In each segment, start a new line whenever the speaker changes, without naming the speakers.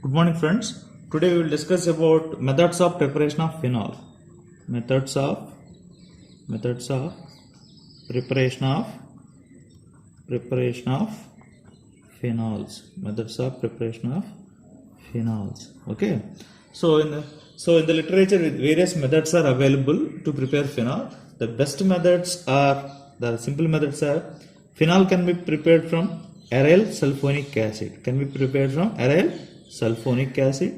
Good morning, friends. Today we will discuss about methods of preparation of phenol. Methods of preparation of phenols. Methods of preparation of phenols. Okay. So in the literature, various methods are available to prepare phenol. The best methods are the simple methods are phenol can be prepared from aryl sulfonic acid. Can be prepared from aryl sulfonic acid.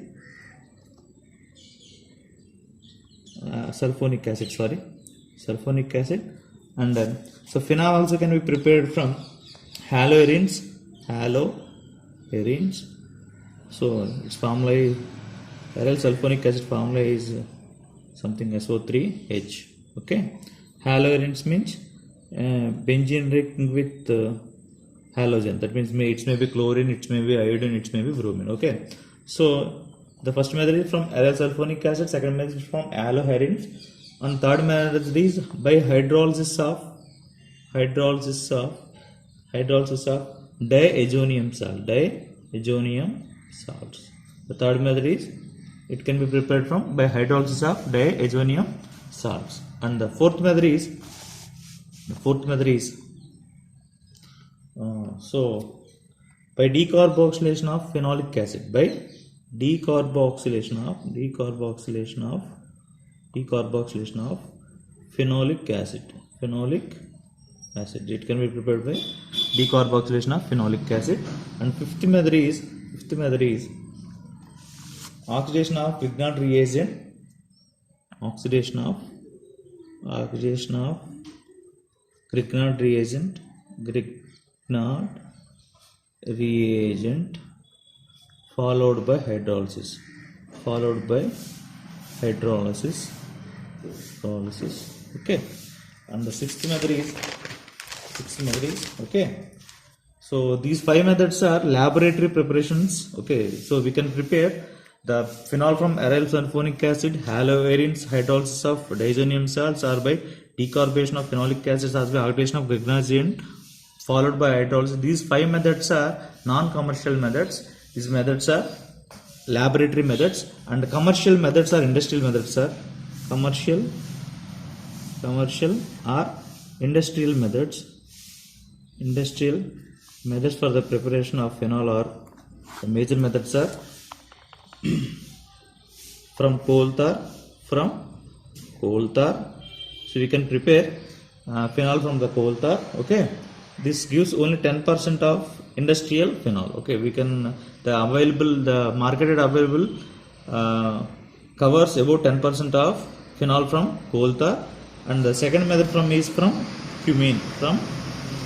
Sulfonic acid, and then so phenol also can be prepared from haloarenes. So its formula is aryl sulfonic acid formula is something SO3H. Okay, haloarenes means benzene ring with halogen. That means it may be chlorine, it may be iodine, it may be bromine. Okay, so the first method is from aryl sulfonic acid, second method is from haloarenes, and third method is by hydrolysis of diazonium salts. The third method is it can be prepared from by hydrolysis of diazonium salts, and the fourth method is so by decarboxylation of phenolic acid, by decarboxylation of phenolic acid, it can be prepared by decarboxylation of phenolic acid. And fifth method is oxidation of Grignard reagent, Grignard reagent followed by hydrolysis. Okay, and the sixth method is okay. So these five methods are laboratory preparations. Okay, so we can prepare the phenol from aryl sulfonic acid, haloarenes, hydrolysis of diazonium salts, or by decarbonation of phenolic acids, or by oxidation of Grignard reagent followed by hydrolysis. These five methods are non-commercial methods. These methods are laboratory methods, and commercial methods are industrial methods. Commercial or industrial methods. Industrial methods for the preparation of phenol are the major methods are from coal tar. So we can prepare phenol from the coal tar. Okay, this gives only 10% of industrial phenol. Okay, we can the marketed available covers about 10% of phenol from coal tar. And the second method is from cumene. From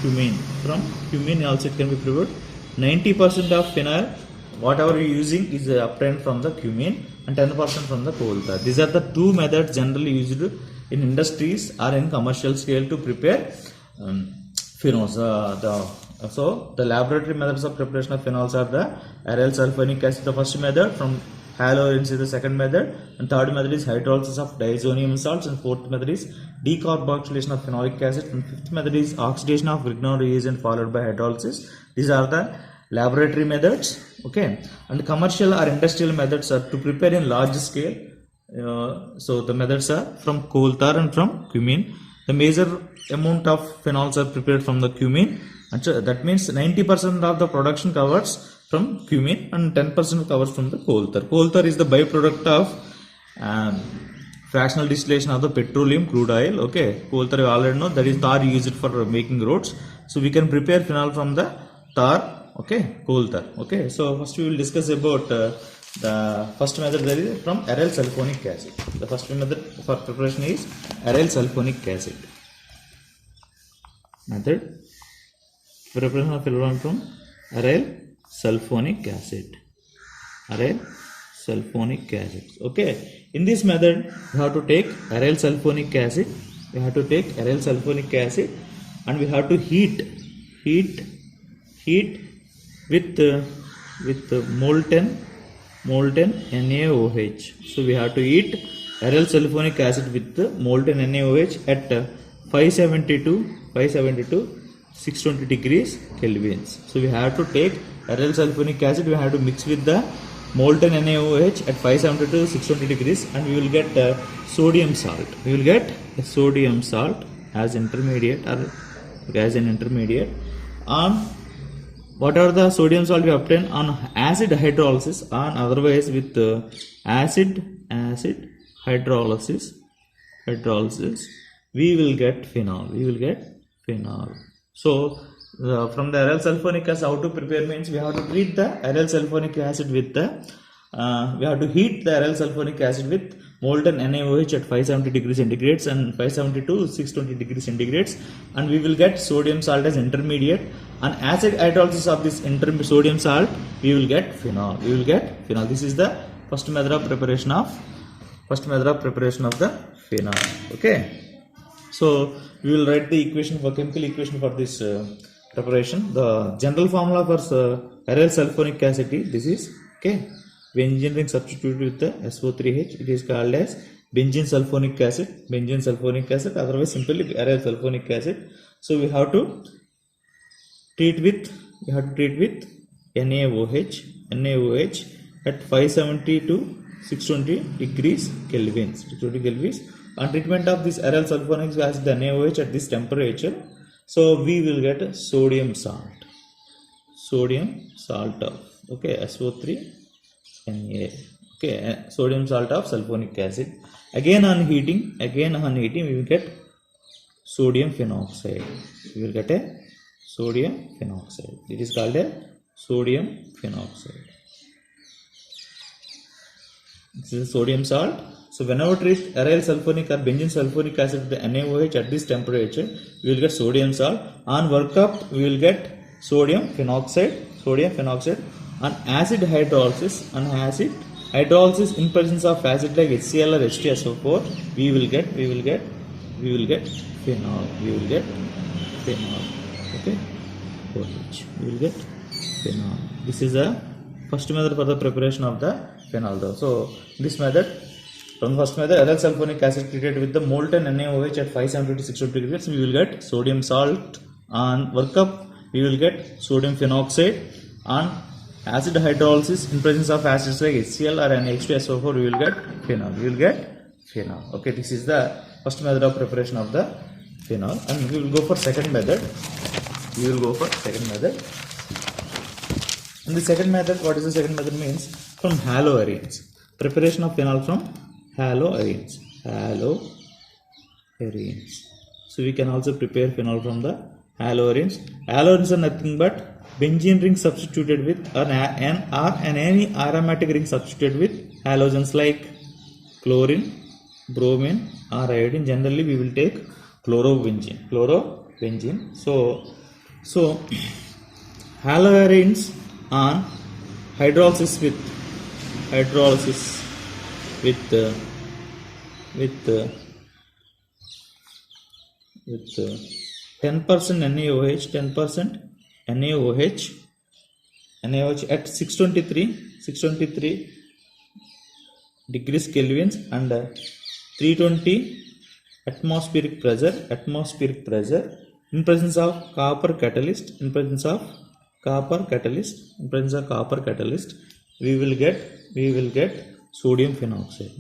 cumene also it can be prepared. 90% of phenol whatever you are using is obtained from the cumene, and 10% from the coal tar. These are the two methods generally used in industries or in commercial scale to prepare phenols. So the laboratory methods of preparation of phenols are the aryl sulfonic acid, the first method, from haloarenes is the second method, and third method is hydrolysis of diazonium salts, and fourth method is decarboxylation of phenolic acid, and fifth method is oxidation of Grignard reagent followed by hydrolysis. These are the laboratory methods. Okay, and commercial or industrial methods are to prepare in large scale. So the methods are from coal tar and from cumene. The major amount of phenols are prepared from the cumene, and so that means 90% of the production covers from cumene and 10% covers from the coal tar. Coal tar is the byproduct of fractional distillation of the petroleum crude oil. Okay, coal tar you already know, that is tar used for making roads. So we can prepare phenol from the tar. Okay, coal tar. Okay, so first we will discuss about the first method, that is from aryl sulfonic acid. The first method for preparation is aryl sulfonic acid. Method preparation of phenol from aryl sulfonic acid. Okay, in this method we have to take aryl sulfonic acid. And we have to heat with molten NaOH. So we have to heat aryl sulfonic acid with molten NaOH at 570 to 620 degrees Kelvins. So we have to take aryl sulfonic acid, we have to mix with the molten NaOH at 570 to 620 degrees, and we will get sodium salt. We will get a sodium salt as intermediate or as an intermediate. On whatever the sodium salt we obtain on acid hydrolysis, on otherwise with acid hydrolysis, we will get phenol. So from the aryl sulfonic acid, how to prepare means we have to treat the aryl sulfonic acid with the we have to heat the aryl sulfonic acid with molten NaOH at 570 degrees centigrades and 570 to 620 degrees centigrades, and we will get sodium salt as intermediate. On acid hydrolysis of this sodium salt, we will get phenol. This is the first method of preparation of the phenol. Okay. So we will write the equation for chemical equation for this preparation. The general formula for aryl sulfonic acid is this is okay. Benzene ring substituted with the SO3H. It is called as benzene sulfonic acid. Otherwise, simply aryl sulfonic acid. So we have to treat with NaOH at 570 to 620 degrees Kelvin. On treatment of this aryl sulfonic acid, the NaOH at this temperature, so we will get sodium salt of SO3 Na. Okay, sodium salt of sulfonic acid. Again on heating, we will get sodium phenoxide. It is called a sodium phenoxide. This is sodium salt. So whenever treat aryl sulfonic or benzene sulfonic acid with the NaOH at this temperature, we will get sodium salt. On workup, we will get sodium phenoxide. On acid hydrolysis, in presence of acid like HCl or H2SO4, we will get phenol. Okay, OH. We will get phenol. This is the first method for the preparation of the phenol. So this method, from the first method, aryl sulfonic acid treated with the molten NaOH at 570 to 620 degrees, we will get sodium salt. On workup, we will get sodium phenoxide. On acid hydrolysis, in presence of acids like HCl or H2SO4, we will get phenol. Okay, this is the first method of preparation of the phenol, and we will go for second method. In the second method, what is the second method means? From haloarenes. Preparation of phenol from haloarenes. So we can also prepare phenol from the haloarenes. Haloarenes are nothing but benzene ring substituted with any aromatic ring substituted with halogens like chlorine, bromine or iodine. Generally we will take chlorobenzene. So haloarenes on hydrolysis with 10% NaOH at 623 degrees Kelvin and 320 atmospheric pressure in presence of copper catalyst, we will get sodium phenoxide.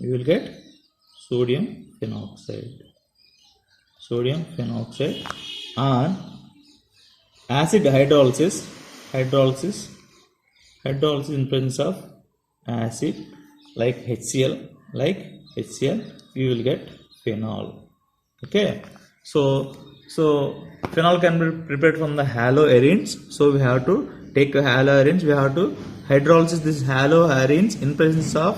On acid hydrolysis in presence of acid like HCl, we will get phenol. Okay, so phenol can be prepared from the haloarenes. So we have to take haloarenes, we have to hydrolysis this haloarenes in presence of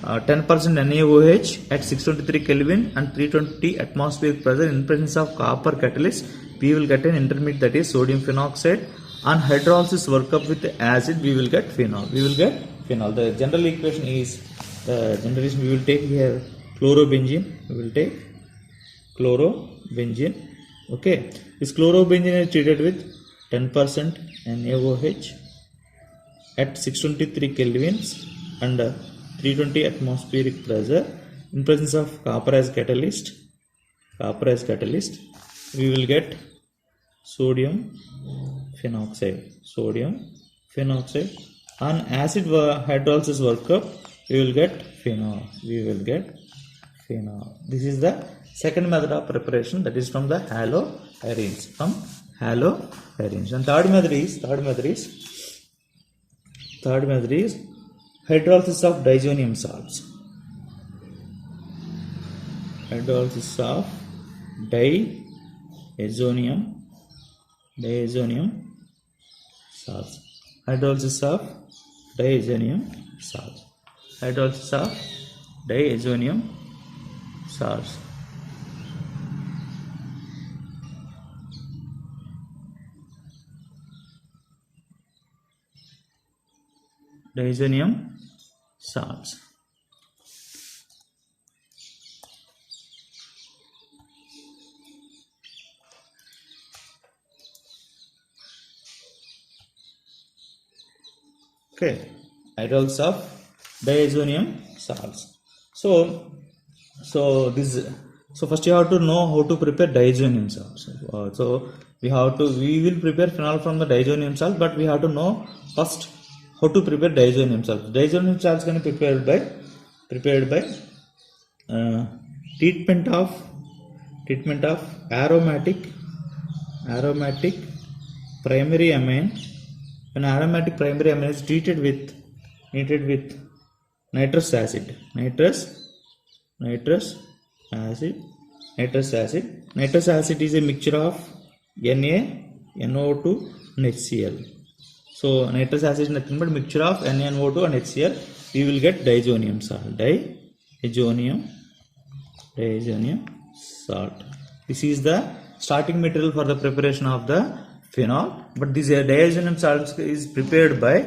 10% NaOH at 623 Kelvin and 320 atmospheric pressure in presence of copper catalyst. We will get an intermediate, that is sodium phenoxide. On hydrolysis workup with acid, we will get phenol. The general equation is we will take here chlorobenzene. Okay, this chlorobenzene is treated with 10% NaOH at 623 kelvins and 320 atmospheric pressure in presence of copper as catalyst. We will get sodium phenoxide. On acid hydrolysis workup, we will get phenol. This is the second method of preparation, that is from the haloarenes. And third method is hydrolysis of diazonium salts. Hydrolysis of diazonium salts. Hydrolysis of diazonium salts. Hydrolysis of diazonium salts. Diazonium salts. Okay, hydrolysis of diazonium salts. So first you have to know how to prepare diazonium salts. We will prepare phenol from the diazonium salt, but we have to know first how to prepare diazonium salts. Diazonium salts can be prepared by treatment of aromatic primary amine. When aromatic primary amine is treated with nitrous acid. Nitrous acid is a mixture of Na, NO2 and HCl. So nitrous acid is nothing but mixture of NaNO2 and HCl. We will get diazonium salt. Diazonium salt. This is the starting material for the preparation of the phenol. But this diazonium salt is prepared by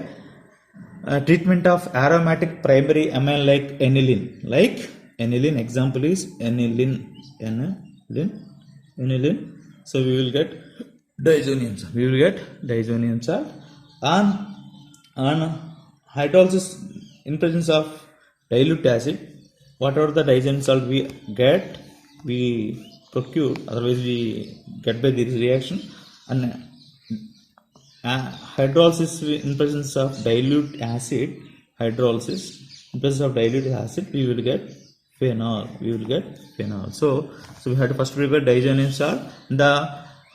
treatment of aromatic primary amine like aniline. Example is aniline. So we will get diazonium salt. On hydrolysis in presence of dilute acid, whatever the diazonium salt we procure, otherwise we get by this reaction. And hydrolysis in presence of dilute acid, we will get phenol. So we have to first prepare diazonium salt.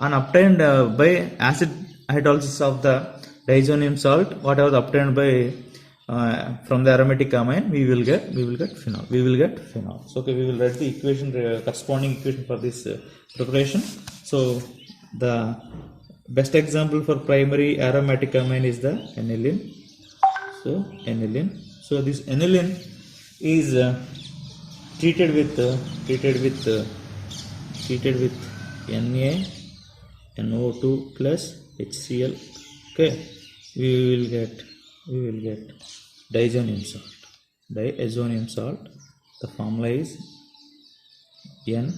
On obtained by acid hydrolysis of the diazonium salt, whatever obtained by from the aromatic amine, we will get phenol. So okay, we will write the equation, corresponding equation for this preparation. So the best example for primary aromatic amine is the aniline. So this aniline is treated with NaNO2 plus HCl. Okay, we will get diazonium salt. The formula is N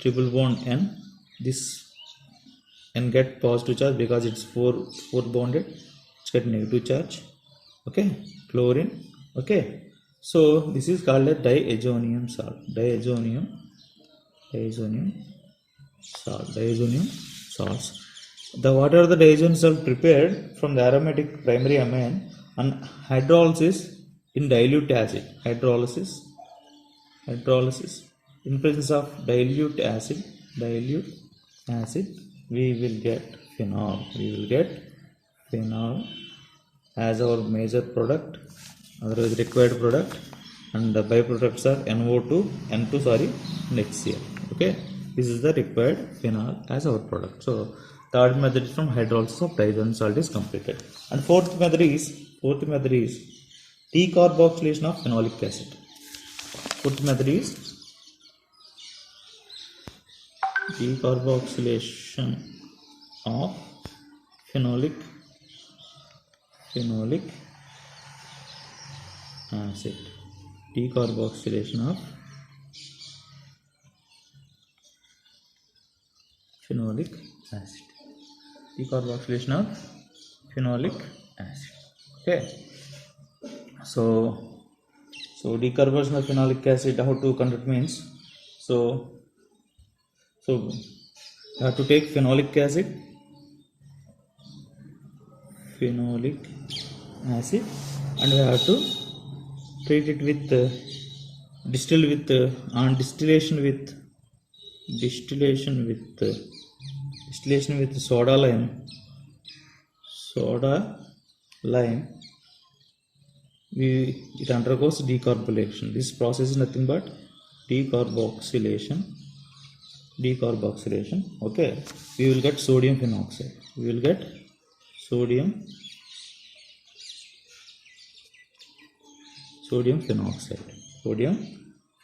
triple bond N. This N get positive charge because it's four bonded. It's get negative charge. Okay, chlorine. Okay, so this is called a diazonium salt. Diazonium salts. Whatever the diazonium salt prepared from the aromatic primary amine and hydrolysis in dilute acid. Hydrolysis in presence of dilute acid, we will get phenol. As our major product, otherwise required product, and the byproducts are NO2 and HCl. Okay, this is the required phenol as our product. So third method from hydrolysis of diazonium salt is completed. And fourth method is decarboxylation of phenolic acid. Fourth method is decarboxylation of phenolic acid. Decarboxylation of phenolic acid. Okay, so decarboxylation of phenolic acid, how to conduct means, so you have to take phenolic acid acid, and we have to treat it with distill with on distillation with soda lime. It undergoes decarboxylation. This process is nothing but decarboxylation. Okay, we will get sodium phenoxide. Sodium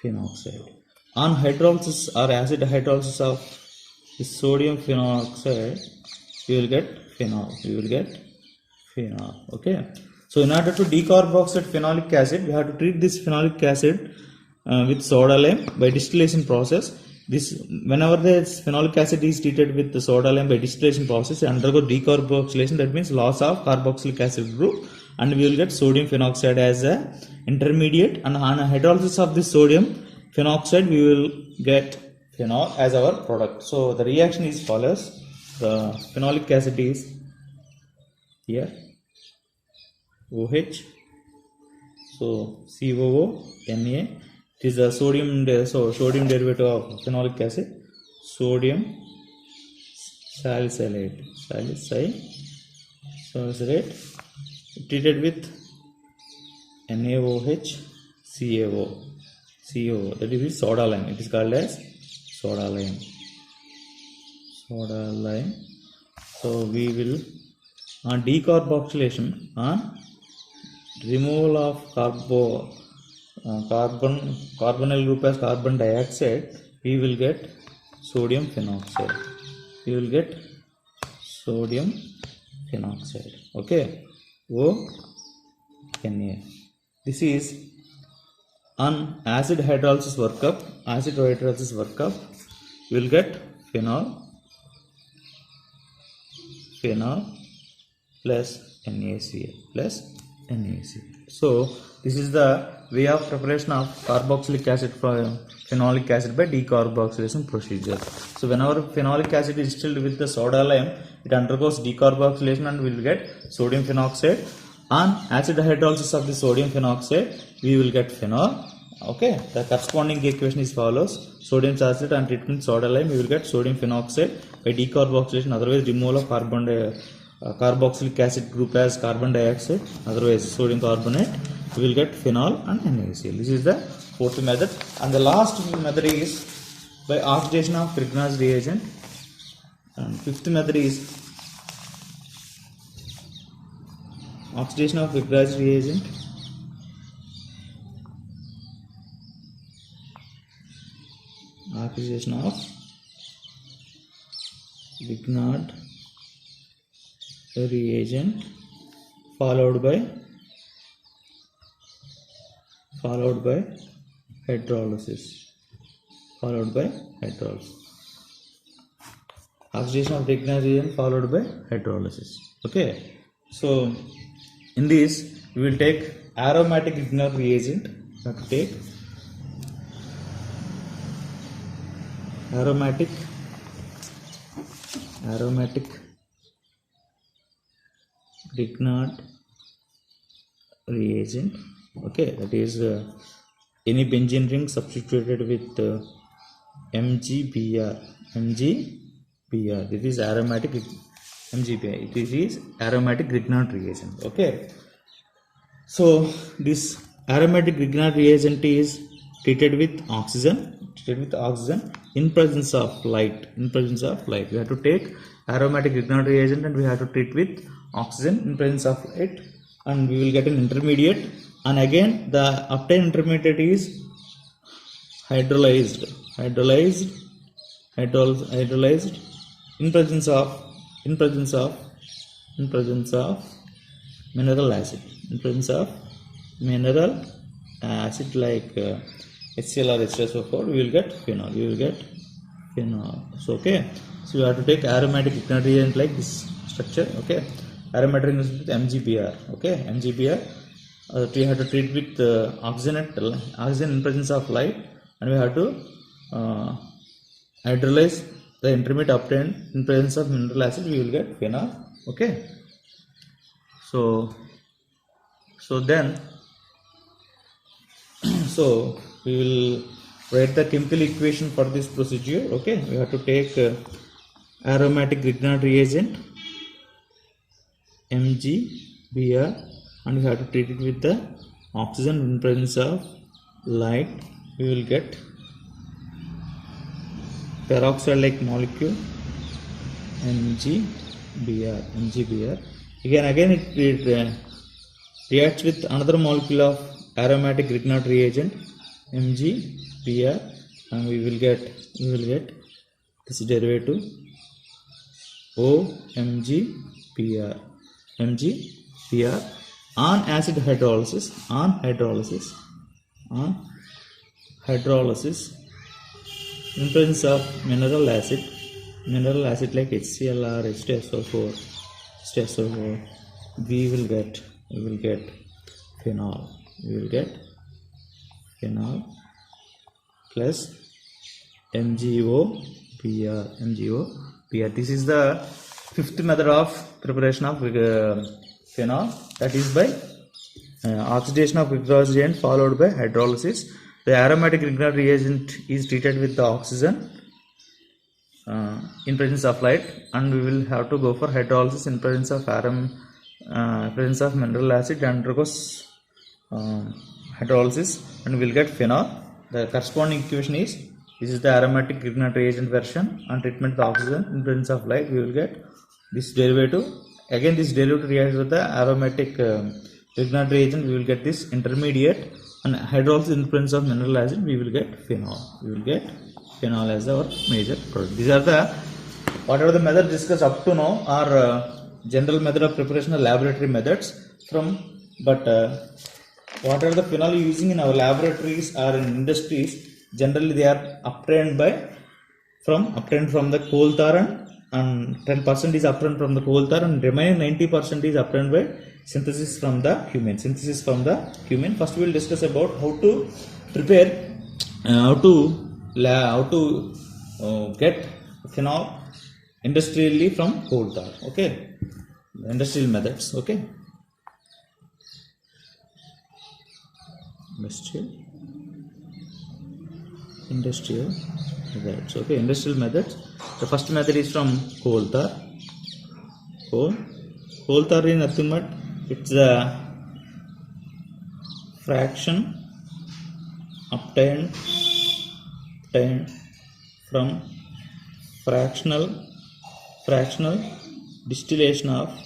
phenoxide. On hydrolysis or acid hydrolysis of the sodium phenoxide, we will get phenol. Okay, so in order to decarboxylate phenolic acid, we have to treat this phenolic acid with soda lime by distillation process. Whenever this phenolic acid is treated with the soda lime by distillation process, it undergo decarboxylation. That means loss of carboxylic acid group, and we will get sodium phenoxide as a intermediate. And on hydrolysis of this sodium phenoxide, we will get phenol as our product. So the reaction is follows. The phenolic acid is here, OH, so COO, Na. It is a sodium derivative of phenolic acid, sodium salicylate, treated with NaOH, CaO, that is soda lime. It is called as soda lime. So we will, on decarboxylation, on removal of carbonyl group as carbon dioxide, we will get sodium phenoxide. Okay, ONA. This is on acid hydrolysis workup. We will get phenol plus NaCl. So this is the way of preparation of carboxylic acid from phenolic acid by decarboxylation procedure. So whenever phenolic acid is distilled with the soda lime, it undergoes decarboxylation and we will get sodium phenoxide. On acid hydrolysis of the sodium phenoxide, we will get phenol. Okay, the corresponding equation is follows: sodium acid and treatment soda lime, we will get sodium phenoxide by decarboxylation, otherwise removal of carboxylic acid group as carbon dioxide, otherwise sodium carbonate, we will get phenol and NaCl. This is the fourth method, and the last method is by oxidation of Grignard's reagent, and fifth method is oxidation of Grignard's reagent. Oxidation of Grignard reagent followed by hydrolysis. Oxidation of Grignard reagent followed by hydrolysis. Okay, so in this we will take aromatic Grignard reagent. We have to take aromatic Grignard reagent. Okay, that is any benzene ring substituted with MgBr. This is aromatic MgBr. It is aromatic Grignard reagent. Okay, so this aromatic Grignard reagent is treated with oxygen in presence of light. We have to take aromatic Grignard reagent and we have to treat with oxygen in presence of light, and we will get an intermediate, and again the obtained intermediate is hydrolyzed in presence of mineral acid, like HCl or H2SO4, we will get phenol. So okay, so you have to take aromatic Grignard reagent like this structure. Okay, aromatic reagent with MgBr. Okay, MgBr. We have to treat with oxygen in presence of light, and we have to hydrolyze the intermediate obtained in presence of mineral acid. We will get phenol. Okay, so So then, so we will write the chemical equation for this procedure. Okay, we have to take aromatic Grignard reagent MgBr, and we have to treat it with the oxygen in presence of light. We will get peroxide like molecule MgBr. Again it reacts with another molecule of aromatic Grignard reagent MgBr, and we will get this derivative OMgBr. MgBr on acid hydrolysis in presence of mineral acid like HCl or H2SO4, we will get phenol. Plus MgOBr. This is the fifth method of preparation of phenol, that is by oxidation of Grignard reagent followed by hydrolysis. The aromatic Grignard reagent is treated with the oxygen in presence of light, and we will have to go for hydrolysis in presence of mineral acid, undergoes hydrolysis, and we will get phenol. The corresponding equation is, this is the aromatic Grignard reagent version, and treatment with oxygen in presence of light, we will get this derivative. Again this derivative reacts with the aromatic Grignard reagent, we will get this intermediate, and hydrolysis in presence of mineral acid, we will get phenol. As our major product. These are the whatever the methods discussed up to now are general method of preparation of laboratory methods but whatever the phenol using in our laboratories or in industries, generally they are obtained from the coal tar, and 10% is obtained from the coal tar, and remaining 90% is obtained by synthesis from the human. First we will discuss about how to prepare, how to get phenol industrially from coal tar. Okay, industrial methods. Okay, industrial methods. Okay, industrial methods. The first method is from coal tar. Coal tar is nothing but it's the fraction obtained from fractional distillation of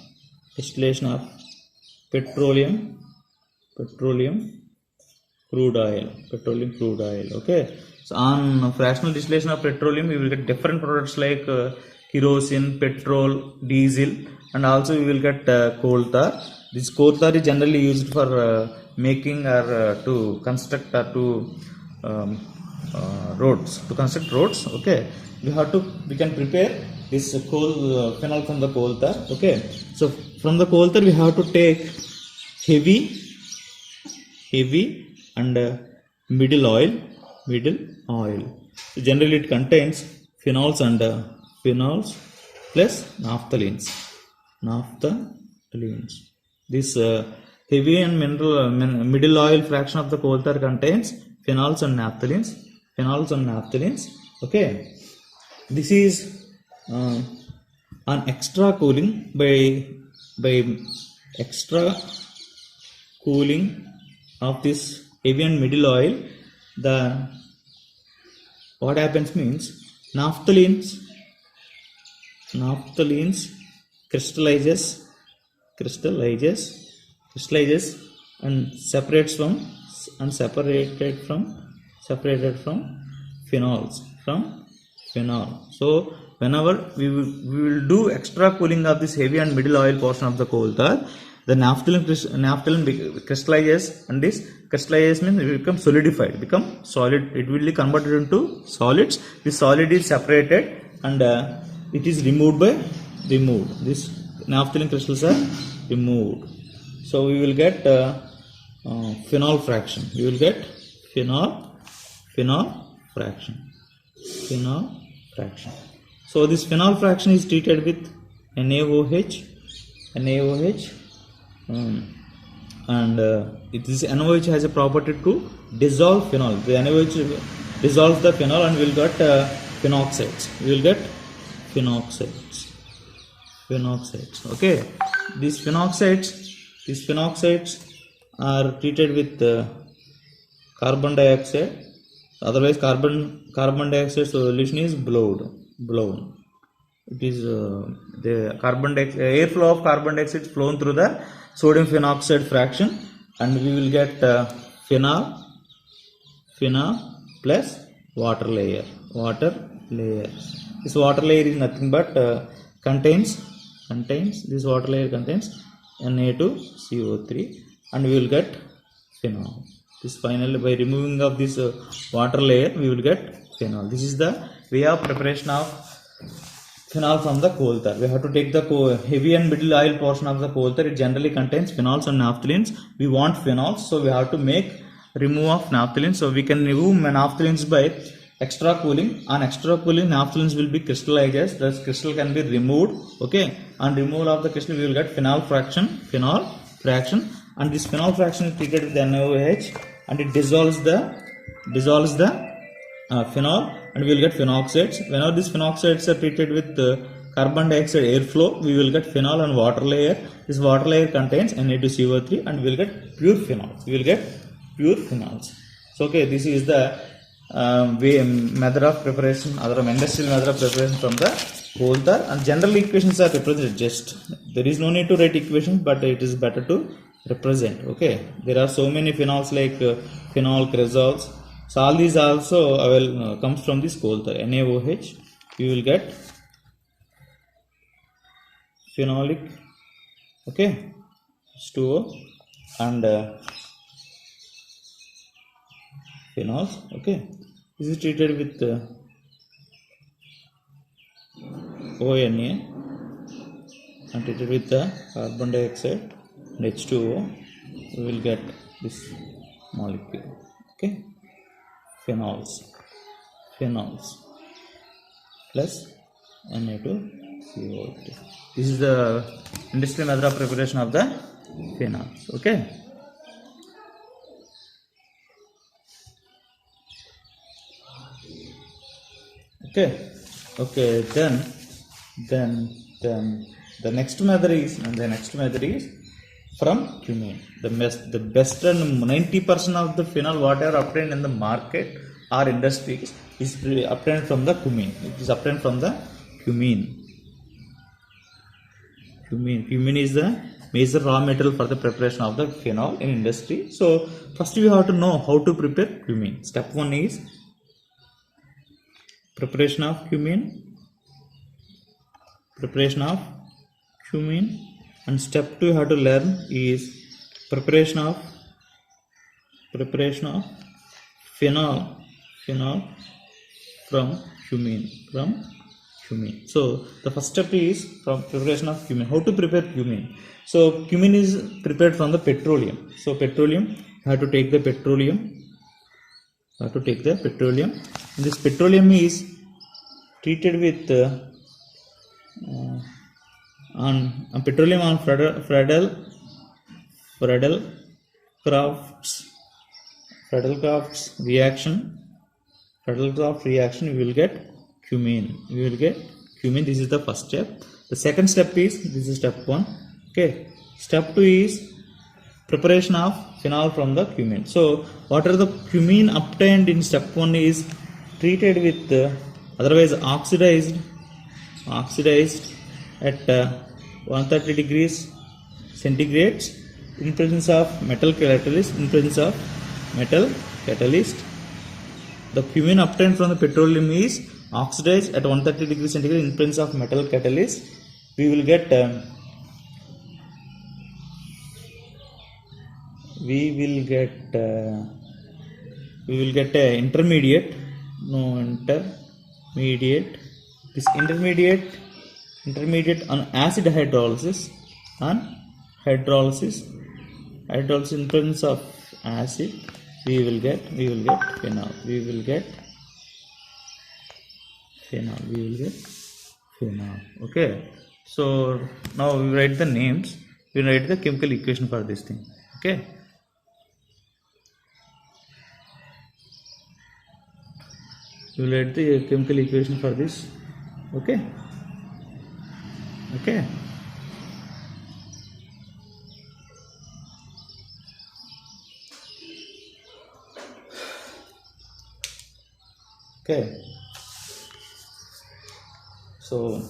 petroleum crude oil. Okay, so on fractional distillation of petroleum, we will get different products like kerosene, petrol, diesel, and also we will get coal tar. This coal tar is generally used for making or to construct or to construct roads. Okay, we can prepare this phenol from the coal tar. Okay, so from the coal tar we have to take heavy and middle oil. So generally it contains phenols plus naphthalene. This heavy and middle oil fraction of the coal tar contains phenols and naphthalenes. Okay, this is on extra cooling. By extra cooling of this heavy and middle oil, what happens means naphthalenes crystallizes and separated from phenols. So whenever we will do extra cooling of this heavy and middle oil portion of the coal tar, the naphthalene crystallizes, and this crystallizes means it becomes solidified, become solid. It will be converted into solids. This solid is separated and it is removed. This naphthalene crystals are removed. So we will get phenol fraction. Phenol fraction. So this phenol fraction is treated with NaOH and this NaOH has a property to dissolve phenol. The NaOH dissolves the phenol and we will get phenoxides. We will get phenoxides. Okay, these phenoxides are treated with carbon dioxide. Otherwise, carbon dioxide solution is blown. It is the airflow of carbon dioxide flown through the sodium phenoxide fraction, and we will get phenol plus water layer. This water layer is nothing but contains this water layer contains Na2CO3, and we will get phenol. This finally, by removing of this water layer, we will get phenol. This is the way of preparation of phenol from the coal tar. We have to take the heavy and middle oil portion of the coal tar. It generally contains phenols and naphthalenes. We want phenols, so we have to remove of naphthalenes. So we can remove naphthalenes by extra cooling. On extra cooling, naphthalenes will be crystallized. Thus crystal can be removed. Okay, and removal of the crystal, we will get phenol fraction, and this phenol fraction is treated with NaOH, and it dissolves the phenol, and we will get phenoxides. Whenever these phenoxides are treated with carbon dioxide airflow, we will get phenol and water layer. This water layer contains Na2CO3, and we will get pure phenols. So okay, this is the method of preparation, other industrial method of preparation from the coal tar, and general equations are represented. Just there is no need to write equations, but it is better to represent. Okay, there are so many phenols like phenol, cresols. So all these also comes from this coal tar. NaOH, you will get phenolic, okay, H2O, and phenols. Okay, this is treated with ONA and treated with the carbon dioxide and H2O. We will get this molecule. Okay, phenols plus Na2CO3. This is the industrial method of preparation of the phenols. Okay. Then the next method is from cumene. The best and 90% of the phenol whatever obtained in the market or industries is obtained from the cumene. It is obtained from the cumene. Cumene is the major raw material for the preparation of the phenol in industry. So first we have to know how to prepare cumene. Step 1 is preparation of cumene, and step 2 you have to learn is preparation of phenol from cumene. So the first step is from preparation of cumene. How to prepare cumene? So cumene is prepared from the petroleum. So petroleum, you have to take the petroleum. And this petroleum is treated with petroleum on Friedel-Crafts reaction. Friedel-Crafts reaction, we will get cumene. This is the first step. The second step is, this is step 1. Okay, step 2 is preparation of phenol from the cumene. So what are the cumene obtained in step 1 is treated with otherwise oxidized at 130 degrees centigrade in presence of metal catalyst. The cumene obtained from the petroleum is oxidized at 130 degrees centigrade in presence of metal catalyst. We will get intermediate. This intermediate on acid hydrolysis in presence of acid, we will get phenol. Okay, so now we write the names, we write the chemical equation for this thing. Okay. You will write the chemical equation for this. Okay. Okay. Okay. So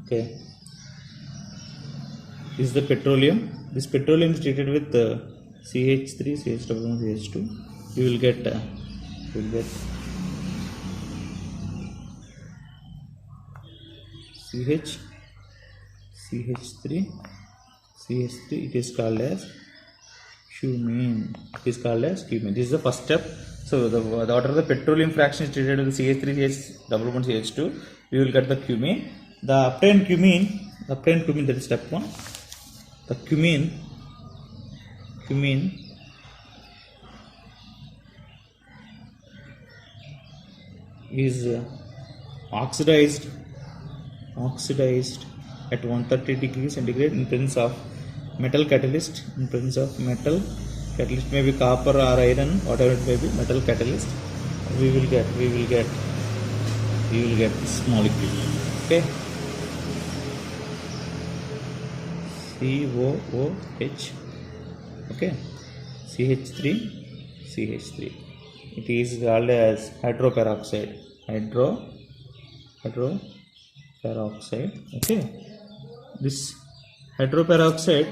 okay, this is the petroleum. This petroleum is treated with CH3, CH1, CH2. You will get CH, CH3, CH3. It is called as cumene. It is called as cumene. This is the first step. So the whatever the petroleum fraction is treated with CH3, CH1, CH2, we will get the cumene. The obtained cumene, that is step 1. The cumene is oxidized at 130 degrees centigrade in presence of metal catalyst. Maybe copper or iron, whatever it may be, metal catalyst. We will get this molecule. Okay. COOH. Okay. CH3. It is called as hydroperoxide. Hydroperoxide. Okay. This hydroperoxide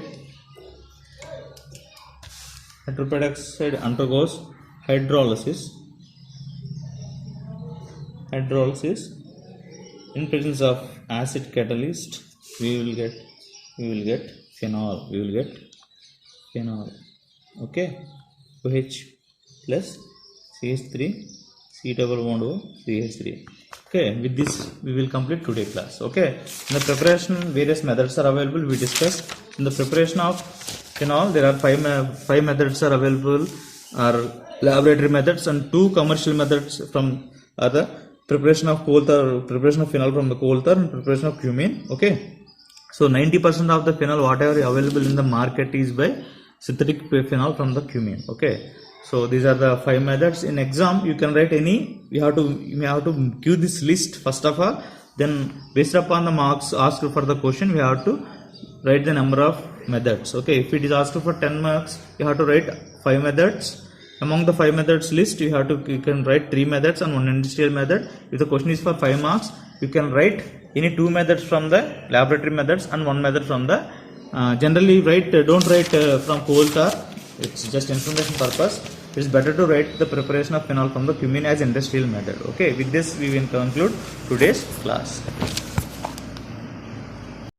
undergoes hydrolysis. In presence of acid catalyst, we will get phenol. Okay. OH plus CH3, C double bond O, CH3. Okay, with this we will complete today class. Okay, in the preparation various methods are available. We discussed in the preparation of phenol there are five methods are available, are laboratory methods, and 2 commercial methods from the preparation of coal tar, preparation of phenol from the coal tar, and preparation of cumene. Okay, so 90% of the phenol whatever available in the market is by synthetic phenol from the cumene. Okay. So these are the 5 methods. In exam you can write any, you have to give this list first of all, then based upon the marks asked for the question we have to write the number of methods. Okay, if it is asked for 10 marks you have to write 5 methods. Among the 5 methods list you can write 3 methods and 1 industrial method. If the question is for 5 marks you can write any 2 methods from the laboratory methods and 1 method from the generally don't write from coal tar. It's just information purpose. It's better to write the preparation of phenol from the cumene as industrial method. Okay, with this we will conclude today's class.